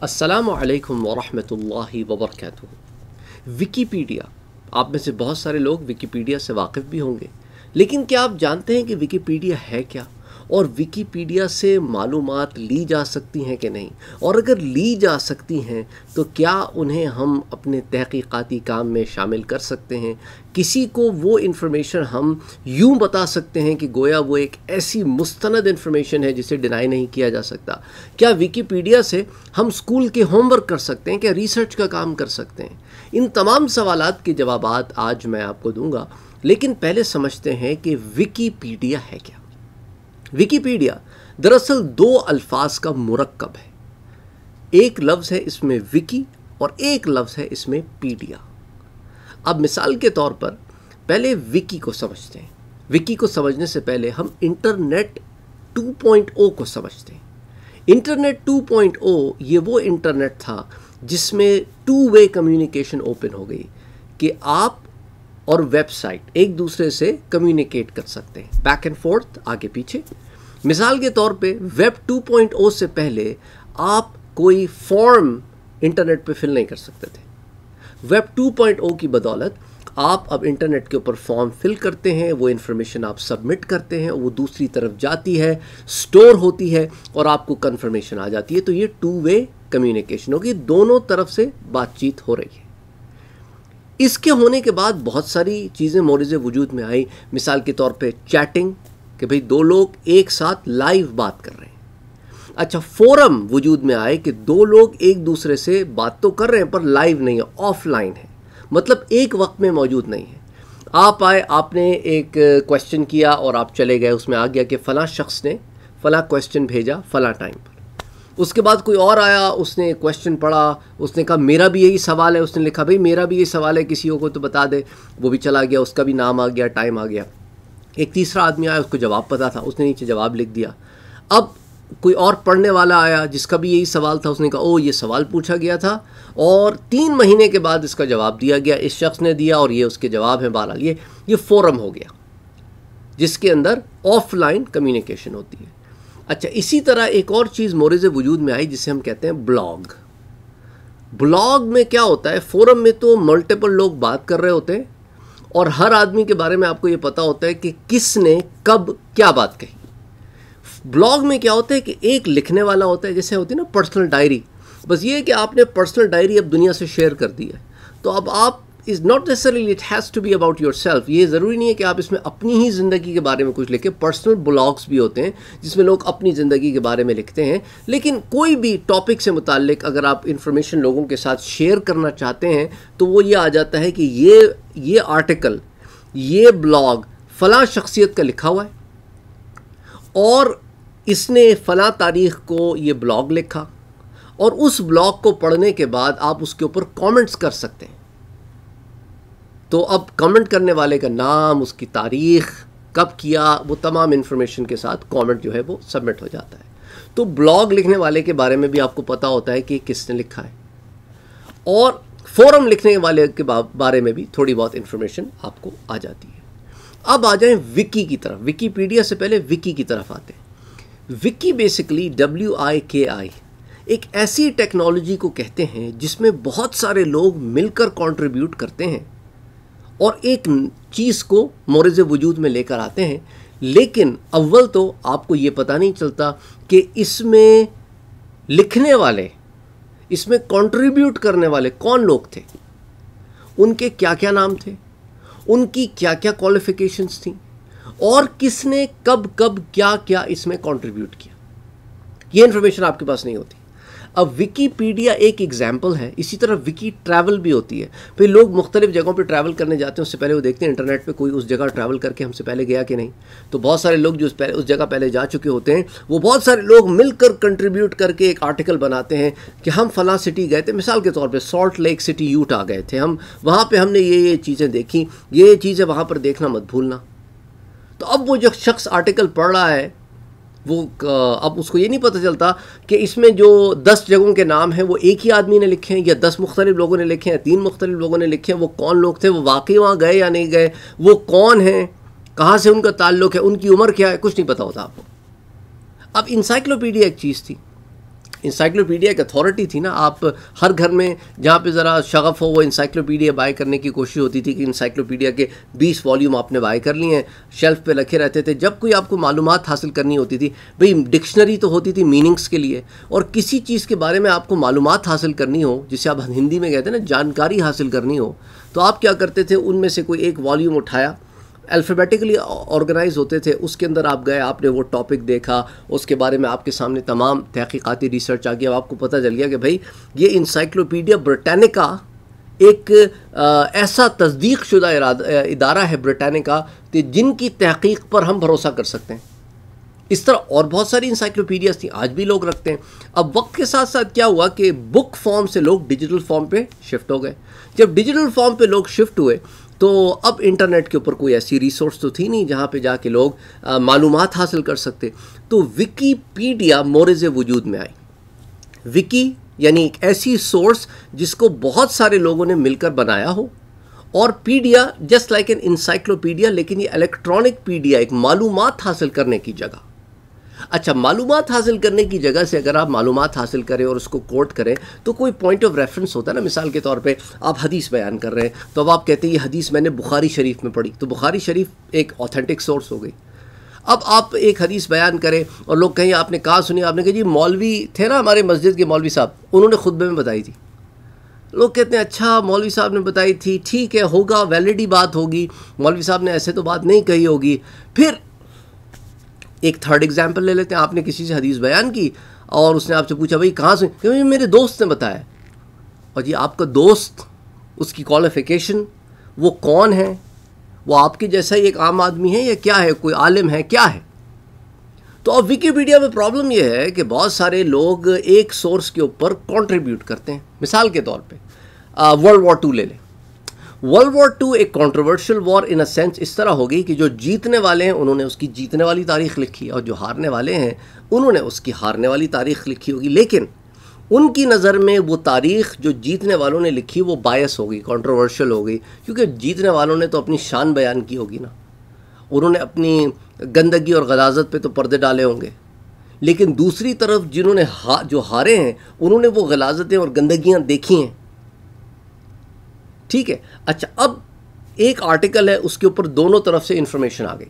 अस्सलामु अलैकुम वरहमतुल्लाहि वबरकातुहू। विकीपीडिया, आप में से बहुत सारे लोग विकीपीडिया से वाकिफ़ भी होंगे, लेकिन क्या आप जानते हैं कि विकीपीडिया है क्या और विकीपीडिया से मालूमात ली जा सकती हैं कि नहीं, और अगर ली जा सकती हैं तो क्या उन्हें हम अपने तहक़ीक़ाती काम में शामिल कर सकते हैं। किसी को वो इन्फॉर्मेशन हम यूँ बता सकते हैं कि गोया वो एक ऐसी मुस्तनद इन्फॉर्मेशन है जिसे डिनाई नहीं किया जा सकता। क्या विकीपीडिया से हम स्कूल के होमवर्क कर सकते हैं, क्या रिसर्च का काम कर सकते हैं। इन तमाम सवालात के जवाबात आज मैं आपको दूंगा, लेकिन पहले समझते हैं कि विकीपीडिया है क्या। विकीपीडिया दरअसल दो अल्फाज का मुरक्कब है। एक लफ्ज़ है इसमें विकी और एक लफ्ज़ है इसमें पीडिया। अब मिसाल के तौर पर पहले विकी को समझते हैं। विकी को समझने से पहले हम इंटरनेट 2.0 को समझते हैं। इंटरनेट 2.0 ये वो इंटरनेट था जिसमें टू वे कम्युनिकेशन ओपन हो गई कि आप और वेबसाइट एक दूसरे से कम्युनिकेट कर सकते हैं, बैक एंड फोर्थ, आगे पीछे। मिसाल के तौर पे वेब 2.0 से पहले आप कोई फॉर्म इंटरनेट पे फिल नहीं कर सकते थे। वेब 2.0 की बदौलत आप अब इंटरनेट के ऊपर फॉर्म फिल करते हैं, वो इन्फॉर्मेशन आप सबमिट करते हैं, वो दूसरी तरफ जाती है, स्टोर होती है और आपको कंफर्मेशन आ जाती है। तो ये टू वे कम्युनिकेशन होगी, दोनों तरफ से बातचीत हो रही है। इसके होने के बाद बहुत सारी चीज़ें मोरिज़ वजूद में आई। मिसाल के तौर पे चैटिंग, कि भाई दो लोग एक साथ लाइव बात कर रहे हैं। अच्छा, फोरम वजूद में आए कि दो लोग एक दूसरे से बात तो कर रहे हैं पर लाइव नहीं है, ऑफलाइन है, मतलब एक वक्त में मौजूद नहीं है। आप आए, आपने एक क्वेश्चन किया और आप चले गए, उसमें आ गया कि फ़लाँ शख्स ने फ़लाँ क्वेश्चन भेजा फ़लाँ टाइम पर। उसके बाद कोई और आया, उसने क्वेश्चन पढ़ा, उसने कहा मेरा भी यही सवाल है, उसने लिखा भाई मेरा भी यही सवाल है, किसी को तो बता दे, वो भी चला गया, उसका भी नाम आ गया, टाइम आ गया। एक तीसरा आदमी आया, उसको जवाब पता था, उसने नीचे जवाब लिख दिया। अब कोई और पढ़ने वाला आया जिसका भी यही सवाल था, उसने कहा ओ ये सवाल पूछा गया था और 3 महीने के बाद इसका जवाब दिया गया, इस शख्स ने दिया और ये उसके जवाब हैं। बहरहाल ये फोरम हो गया जिसके अंदर ऑफलाइन कम्युनिकेशन होती है। अच्छा, इसी तरह एक और चीज़ मोरिज़ वजूद में आई जिसे हम कहते हैं ब्लॉग। ब्लॉग में क्या होता है, फोरम में तो मल्टीपल लोग बात कर रहे होते हैं और हर आदमी के बारे में आपको ये पता होता है कि किसने कब क्या बात कही। ब्लॉग में क्या होता है कि एक लिखने वाला होता है, जैसे होती है ना पर्सनल डायरी, बस ये है कि आपने पर्सनल डायरी अब दुनिया से शेयर कर दी है, तो अब आप is not necessarily it has to be about yourself. ये ज़रूरी नहीं है कि आप इसमें अपनी ही ज़िंदगी के बारे में कुछ लिखें। पर्सनल ब्लॉग्स भी होते हैं जिसमें लोग अपनी ज़िंदगी के बारे में लिखते हैं, लेकिन कोई भी टॉपिक से मुताल्लिक अगर आप इंफॉर्मेशन लोगों के साथ शेयर करना चाहते हैं तो वो ये आ जाता है कि ये आर्टिकल, ये ब्लॉग फ़लाँ शख्सियत का लिखा हुआ है और इसने फ़लाँ तारीख़ को ये ब्लॉग लिखा, और उस ब्लॉग को पढ़ने के बाद आप उसके ऊपर कमेंट्स कर सकते हैं। तो अब कमेंट करने वाले का नाम, उसकी तारीख़, कब किया, वो तमाम इन्फॉर्मेशन के साथ कमेंट जो है वो सबमिट हो जाता है। तो ब्लॉग लिखने वाले के बारे में भी आपको पता होता है कि किसने लिखा है, और फोरम लिखने वाले के बारे में भी थोड़ी बहुत इन्फॉर्मेशन आपको आ जाती है। अब आ जाएं विकी की तरफ। विकीपीडिया से पहले विकी की तरफ आते हैं। विकी बेसिकली WIKI एक ऐसी टेक्नोलॉजी को कहते हैं जिसमें बहुत सारे लोग मिलकर कंट्रीब्यूट करते हैं और एक चीज़ को मोरिज़ वजूद में लेकर आते हैं। लेकिन अव्वल तो आपको ये पता नहीं चलता कि इसमें लिखने वाले, इसमें कंट्रीब्यूट करने वाले कौन लोग थे, उनके क्या क्या नाम थे, उनकी क्या क्या क्वालिफ़िकेशंस थी और किसने कब कब क्या क्या इसमें कंट्रीब्यूट किया। ये इन्फॉर्मेशन आपके पास नहीं होती। अब विकीपीडिया एक एग्जाम्पल है। इसी तरह विकी ट्रैवल भी होती है। फिर लोग मुख्तलिफ जगहों पे ट्रैवल करने जाते हैं, उससे पहले वो देखते हैं इंटरनेट पे कोई उस जगह ट्रैवल करके हमसे पहले गया कि नहीं। तो बहुत सारे लोग जो उस जगह पहले जा चुके होते हैं, वो बहुत सारे लोग मिलकर कंट्रीब्यूट करके एक आर्टिकल बनाते हैं कि हम फ़लाँ सिटी गए थे। मिसाल के तौर पर सॉल्ट लेक सिटी यूटा गए थे हम, वहाँ पर हमने ये चीज़ें देखी, ये चीज़ें वहाँ पर देखना मत भूलना। तो अब वो जो शख्स आर्टिकल पढ़ रहा है वो अब उसको ये नहीं पता चलता कि इसमें जो 10 जगहों के नाम हैं वो एक ही आदमी ने लिखे हैं या 10 मुख्तलिफ लोगों ने लिखे हैं, 3 मुख्तलिफ लोगों ने लिखे हैं। वो कौन लोग थे, वो वाकई वहाँ गए या नहीं गए, वो कौन हैं, कहाँ से उनका ताल्लुक़ है, उनकी उम्र क्या है, कुछ नहीं पता होता आपको। अब इंसाइक्लोपीडिया एक चीज़ थी, इंसाइक्लोपीडिया एक अथॉरिटी थी ना। आप हर घर में जहाँ पे ज़रा शगफ हो वो इंसाइक्लोपीडिया बाय करने की कोशिश होती थी कि इंसाइक्लोपीडिया के 20 वॉल्यूम आपने बाय कर लिए हैं, शेल्फ पे रखे रहते थे। जब कोई आपको मालूमात हासिल करनी होती थी, भाई डिक्शनरी तो होती थी मीनिंग्स के लिए, और किसी चीज़ के बारे में आपको मालूमात हासिल करनी हो, जिसे आप हिंदी में कहते हैं ना जानकारी हासिल करनी हो, तो आप क्या करते थे, उनमें से कोई एक वॉल्यूम उठाया, अल्फ़ाबेटिकली ऑर्गेनाइज होते थे, उसके अंदर आप गए, आपने वो टॉपिक देखा, उसके बारे में आपके सामने तमाम तहकीकाती रिसर्च आ गया, आपको पता चल गया कि भाई ये इंसाइक्लोपीडिया ब्रिटानिका एक ऐसा तस्दीक शुदा इदारा है ब्रिटानिका कि जिनकी तहकीक पर हम भरोसा कर सकते हैं। इस तरह और बहुत सारी इंसाइक्लोपीडियाज थी, आज भी लोग रखते हैं। अब वक्त के साथ साथ क्या हुआ कि बुक फॉर्म से लोग डिजिटल फॉर्म पे शिफ्ट हो गए। जब डिजिटल फॉर्म पे लोग शिफ्ट हुए तो अब इंटरनेट के ऊपर कोई ऐसी रिसोर्स तो थी नहीं जहाँ पे जाके लोग मालूमात हासिल कर सकते। तो विकीपीडिया मोरज़ वजूद में आई। विकी यानी एक ऐसी सोर्स जिसको बहुत सारे लोगों ने मिलकर बनाया हो, और पीडिया जस्ट लाइक एन इंसाइक्लोपीडिया, लेकिन ये इलेक्ट्रॉनिक पीडिया, एक मालूमात हासिल करने की जगह। अच्छा, मालूमात हासिल करने की जगह से अगर आप मालूमात हासिल करें और उसको कोट करें तो कोई पॉइंट ऑफ रेफरेंस होता है ना। मिसाल के तौर पे आप हदीस बयान कर रहे हैं, तो अब आप कहते हैं ये हदीस मैंने बुखारी शरीफ में पढ़ी, तो बुखारी शरीफ एक ऑथेंटिक सोर्स हो गई। अब आप एक हदीस बयान करें और लोग कहें आपने कहा सुनी, आपने कहा जी मौलवी थे ना हमारे मस्जिद के मौलवी साहब, उन्होंने खुतबे में बताई थी। लोग कहते हैं अच्छा मौलवी साहब ने बताई थी, ठीक है, होगा, वैलिड ही बात होगी, मौलवी साहब ने ऐसे तो बात नहीं कही होगी। फिर एक थर्ड एग्जाम्पल ले लेते हैं, आपने किसी से हदीस बयान की और उसने आपसे पूछा भाई कहाँ से, क्योंकि मेरे दोस्त ने बताया। और जी आपका दोस्त, उसकी क्वालिफ़िकेशन, वो कौन है, वो आपके जैसा ही एक आम आदमी है या क्या है, कोई आलिम है, क्या है। तो अब विकीपीडिया में प्रॉब्लम यह है कि बहुत सारे लोग एक सोर्स के ऊपर कंट्रीब्यूट करते हैं। मिसाल के तौर पे वर्ल्ड वॉर 2 ले लें। वर्ल्ड वॉर 2 एक controversial war in a sense इस तरह होगी कि जो जीतने वाले हैं उन्होंने उसकी जीतने वाली तारीख लिखी और जो हारने वाले हैं उन्होंने उसकी हारने वाली तारीख लिखी होगी, लेकिन उनकी नज़र में वो तारीख जो जीतने वालों ने लिखी वो बायस होगी, कंट्रोवर्शियल हो गई, क्योंकि जीतने वालों ने तो अपनी शान बयान की होगी ना, उन्होंने अपनी गंदगी और गलाजत पे तो पर्दे डाले होंगे। लेकिन दूसरी तरफ जिन्होंने जो हारे हैं उन्होंने वो गलाजतें और गंदगियाँ देखी हैं। ठीक है, अच्छा, अब एक आर्टिकल है, उसके ऊपर दोनों तरफ से इंफॉर्मेशन आ गई,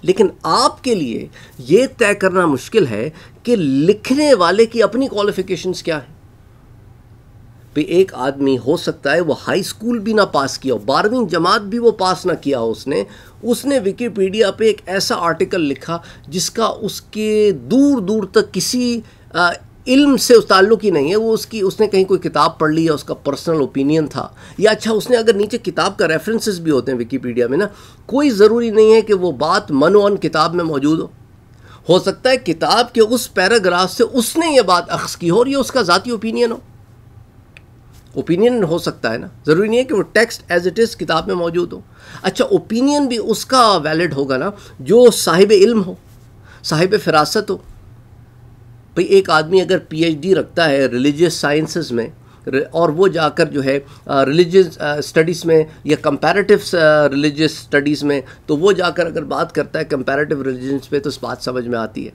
लेकिन आपके लिए ये तय करना मुश्किल है कि लिखने वाले की अपनी क्वालिफिकेशंस क्या है। भाई एक आदमी हो सकता है वो हाई स्कूल भी ना पास किया हो, 12वीं जमात भी वो पास ना किया हो, उसने विकीपीडिया पे एक ऐसा आर्टिकल लिखा जिसका उसके दूर दूर तक किसी इल्म से उस ताल्लुक़ ही नहीं है। वो उसने कहीं कोई किताब पढ़ ली या उसका पर्सनल ओपिनियन था, या अच्छा उसने अगर नीचे किताब का रेफरेंसेस भी होते हैं विकीपीडिया में ना, कोई ज़रूरी नहीं है कि वो बात मनोअन किताब में मौजूद हो सकता है किताब के उस पैराग्राफ से उसने ये बात अख्ज़ की हो और ये उसका ज़ाती ओपिनियन हो। ओपिनियन हो सकता है ना, ज़रूरी नहीं है कि वो टेक्स्ट एज इट इज़ किताब में मौजूद हो। अच्छा, ओपिनियन भी उसका वैलिड होगा ना जो साहिब इल्म हो, साहिब फ़िरासत हो। भाई एक आदमी अगर पीएचडी रखता है रिलीजियस साइंसेस में और वो जाकर जो है रिलीजियस स्टडीज़ में या कंपैरेटिव रिलीजियस स्टडीज़ में, तो वो जाकर अगर बात करता है कंपैरेटिव रिलीजन्स पे तो इस बात समझ में आती है।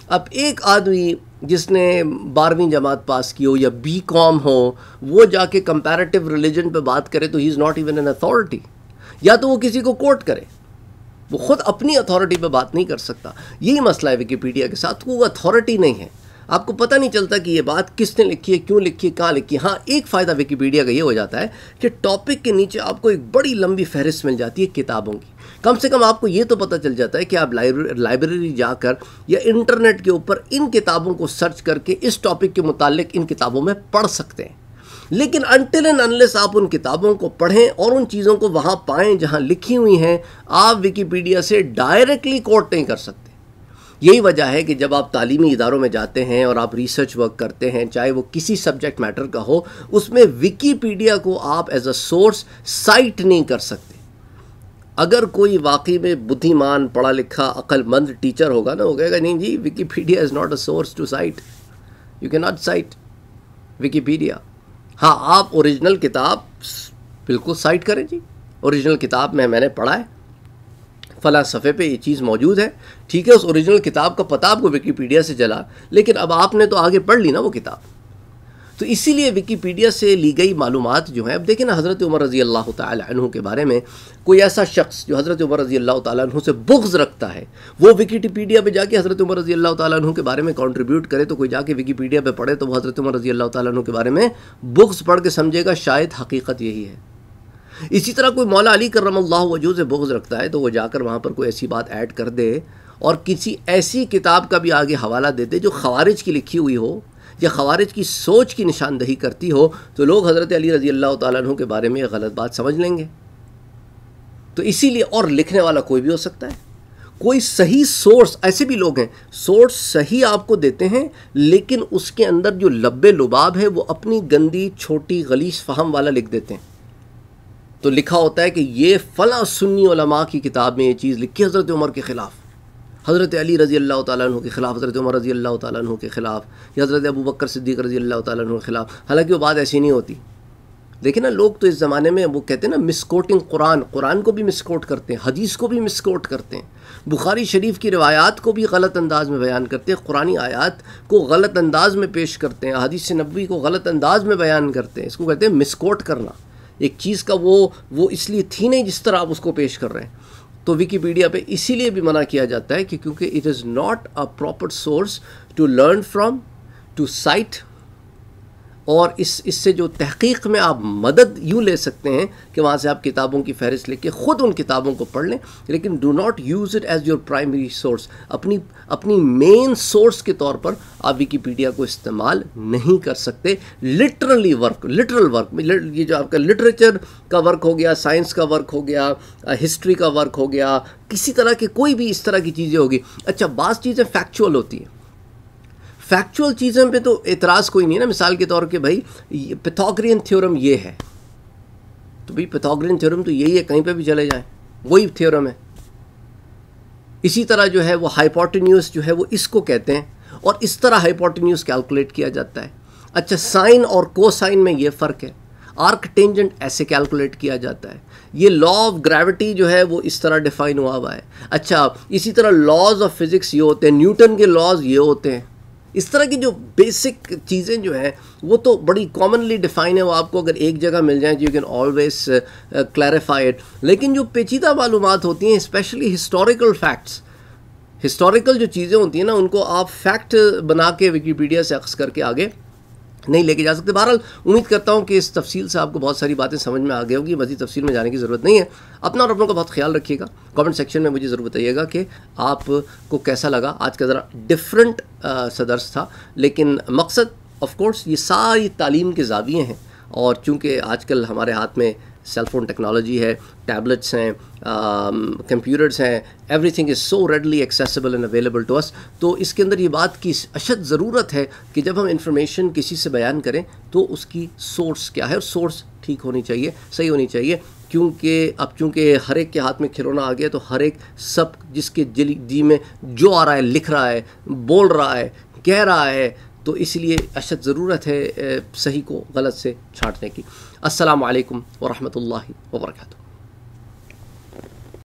अब एक आदमी जिसने 12वीं जमात पास की हो या बीकॉम हो, वो जाके कंपैरेटिव रिलीजन पे बात करे तो he is not even an authority, या तो वो किसी को कोट करे, वो ख़ुद अपनी अथॉरिटी पे बात नहीं कर सकता। यही मसला है विकीपीडिया के साथ, वो अथॉरिटी नहीं है, आपको पता नहीं चलता कि ये बात किसने लिखी है, क्यों लिखी है, कहाँ लिखी है। हाँ, एक फ़ायदा विकीपीडिया का ये हो जाता है कि टॉपिक के नीचे आपको एक बड़ी लंबी फहरिस्त मिल जाती है किताबों की। कम से कम आपको ये तो पता चल जाता है कि आप लाइब्रेरी जाकर या इंटरनेट के ऊपर इन किताबों को सर्च करके इस टॉपिक के मुतालिक इन किताबों में पढ़ सकते हैं। लेकिन अनटिल एंड अनलेस आप उन किताबों को पढ़ें और उन चीज़ों को वहाँ पाएँ जहाँ लिखी हुई हैं, आप विकीपीडिया से डायरेक्टली कोट नहीं कर सकते। यही वजह है कि जब आप तालीमी इदारों में जाते हैं और आप रिसर्च वर्क करते हैं, चाहे वो किसी सब्जेक्ट मैटर का हो, उसमें विकीपीडिया को आप एज अ सोर्स साइट नहीं कर सकते। अगर कोई वाकई में बुद्धिमान, पढ़ा लिखा, अक्लमंद टीचर होगा ना, वो कहेगा नहीं जी Wikipedia is not a source to cite, you cannot cite साइट विकीपीडिया। हाँ, आप ओरिजिनल किताब बिल्कुल साइट करें जी, ओरिजिनल किताब में मैंने पढ़ा है, फ़लाँ सफ़े पे ये चीज़ मौजूद है, ठीक है। उस ओरिजिनल किताब का पता आपको विकीपीडिया से चला, लेकिन अब आपने तो आगे पढ़ ली ना वो किताब। तो इसीलिए विकीपीडिया से ली गई मालूमात जो है, अब देखें ना, हज़रत उमर रज़ी अल्लाह ताला अन्हु के बारे में कोई ऐसा शख्स जो हज़रत उमर रज़ी अल्लाह ताला अन्हु से बुग़्ज़ रखता है, वो विकीपीडिया पे जाके हज़रत उमर रज़ी अल्लाह ताला अन्हु के बारे में कंट्रीब्यूट करे, तो कोई जाके विकीपीडिया पे पढ़े तो वो हज़रत उमर रज़ी अल्लाह ताला अन्हु के बारे में बुग़्ज़ पढ़ के समझेगा शायद हकीकत यही है। इसी तरह कोई मौला अली करमल्लाहु वजहू से बुग़्ज़ रखता है, तो वो जाकर वहाँ पर कोई ऐसी बात ऐड कर दे और किसी ऐसी किताब का भी आगे हवाला दे दे जो ख़वारिज की लिखी हुई हो या ख़वारिज की सोच की निशानदही करती हो, तो लोग हज़रत अली रज़ी अल्लाह ताला अन्हु के बारे में गलत बात समझ लेंगे। तो इसीलिए, और लिखने वाला कोई भी हो सकता है, कोई सही सोर्स, ऐसे भी लोग हैं सोर्स सही आपको देते हैं, लेकिन उसके अंदर जो लब्बे लुबाब है वो अपनी गंदी छोटी गलीस फ़हम वाला लिख देते हैं। तो लिखा होता है कि ये फ़लाँ सुन्नी उलमा की किताब में ये चीज़ लिखी हज़रत उमर के ख़िलाफ़, हज़रत अली रज़ी अल्लाह ताला अन्हु के ख़िलाफ़, हज़रत उमर रज़ी अल्लाह ताला अन्हु के ख़िलाफ़, या हज़रत अबू बकर सिद्दीक़ रज़ी अल्लाह ताला अन्हु के ख़िलाफ़। हालांकि वो बात ऐसी नहीं होती। देखिए ना, लोग तो इस ज़माने में वो कहते हैं ना मिसकोटिंग कुरान को भी मिसकोट करते हैं, हदीस को भी मिसकोट करते हैं, बुखारी शरीफ की रिवायात को भी गलत अंदाज में बयान करते हैं, कुरानी आयात को गलत अंदाज में पेश करते हैं, हदीस नबवी को गलत अंदाज में बयान करते हैं। इसको कहते हैं मिसकोट करना। एक चीज़ का वो इसलिए थी नहीं जिस तरह आप उसको पेश कर रहे हैं। तो विकीपीडिया पे इसीलिए भी मना किया जाता है कि क्योंकि it is not a proper source to learn from, to site, और इससे जो तहकीक में आप मदद यूँ ले सकते हैं कि वहाँ से आप किताबों की फ़हरिस्त लेके ख़ुद उन किताबों को पढ़ लें, लेकिन do not use it as your primary source. अपनी मेन सोर्स के तौर पर आप विकीपीडिया को इस्तेमाल नहीं कर सकते। लिटरल वर्क, ये जो आपका लिटरेचर का वर्क हो गया, साइंस का वर्क हो गया, हिस्ट्री का वर्क हो गया, किसी तरह के कोई भी इस तरह की चीज़ें होगी। अच्छा, बाज़ चीज़ें फैक्चुअल होती हैं, फैक्चुअल चीज़ों पे तो एतराज़ कोई नहीं है ना। मिसाल के तौर पे भाई पिथागोरियन थ्योरम ये है, तो भाई पिथागोरियन थ्योरम तो यही है, कहीं पे भी चले जाएं वही थ्योरम है। इसी तरह जो है वो हाइपोटेन्यूज जो है वो इसको कहते हैं, और इस तरह हाइपोटेन्यूज कैलकुलेट किया जाता है। अच्छा, साइन और कोसाइन में ये फ़र्क है, आर्क टेंजेंट ऐसे कैलकुलेट किया जाता है, ये लॉ ऑफ ग्रेविटी जो है वो इस तरह डिफाइन हुआ है। अच्छा, इसी तरह लॉज ऑफ फिज़िक्स ये होते हैं, न्यूटन के लॉज ये होते हैं। इस तरह की जो बेसिक चीज़ें जो हैं वो तो बड़ी कॉमनली डिफाइन है, वो आपको अगर एक जगह मिल जाए you can always clarify it. लेकिन जो पेचीदा मालूमात होती हैं, स्पेशली हिस्टोरिकल फैक्ट्स, हिस्टोरिकल जो चीज़ें होती हैं ना, उनको आप फैक्ट बना के विकीपीडिया से अक्स करके आगे नहीं लेके जा सकते। बहरहाल उम्मीद करता हूँ कि इस तफसील से आपको बहुत सारी बातें समझ में आ गई होंगी, मज़ीद तफसील में जाने की ज़रूरत नहीं है। अपना और अपनों का बहुत ख्याल रखिएगा। कमेंट सेक्शन में मुझे ज़रूर बताइएगा कि आपको कैसा लगा। आज का ज़रा डिफरेंट सदर्स था, लेकिन मकसद ऑफ कोर्स ये सारी तालीम के ज़ाविये हैं, और चूँकि आजकल हमारे हाथ में सेलफोन टेक्नोलॉजी है, टैबलेट्स हैं, कंप्यूटर्स हैं, everything is so readily accessible and available to us, तो इसके अंदर ये बात की अशद ज़रूरत है कि जब हम इंफॉर्मेशन किसी से बयान करें तो उसकी सोर्स क्या है, और सोर्स ठीक होनी चाहिए, सही होनी चाहिए। चूँकि हर एक के हाथ में खिलौना आ गया, तो हर एक सब जिसके जी में जो आ रहा है, लिख रहा है, बोल रहा है, कह रहा है, तो इसलिए अशद ज़रूरत है सही को गलत से छांटने की। अस्सलामु अलैकुम व रहमतुल्लाहि व बरकातुहू।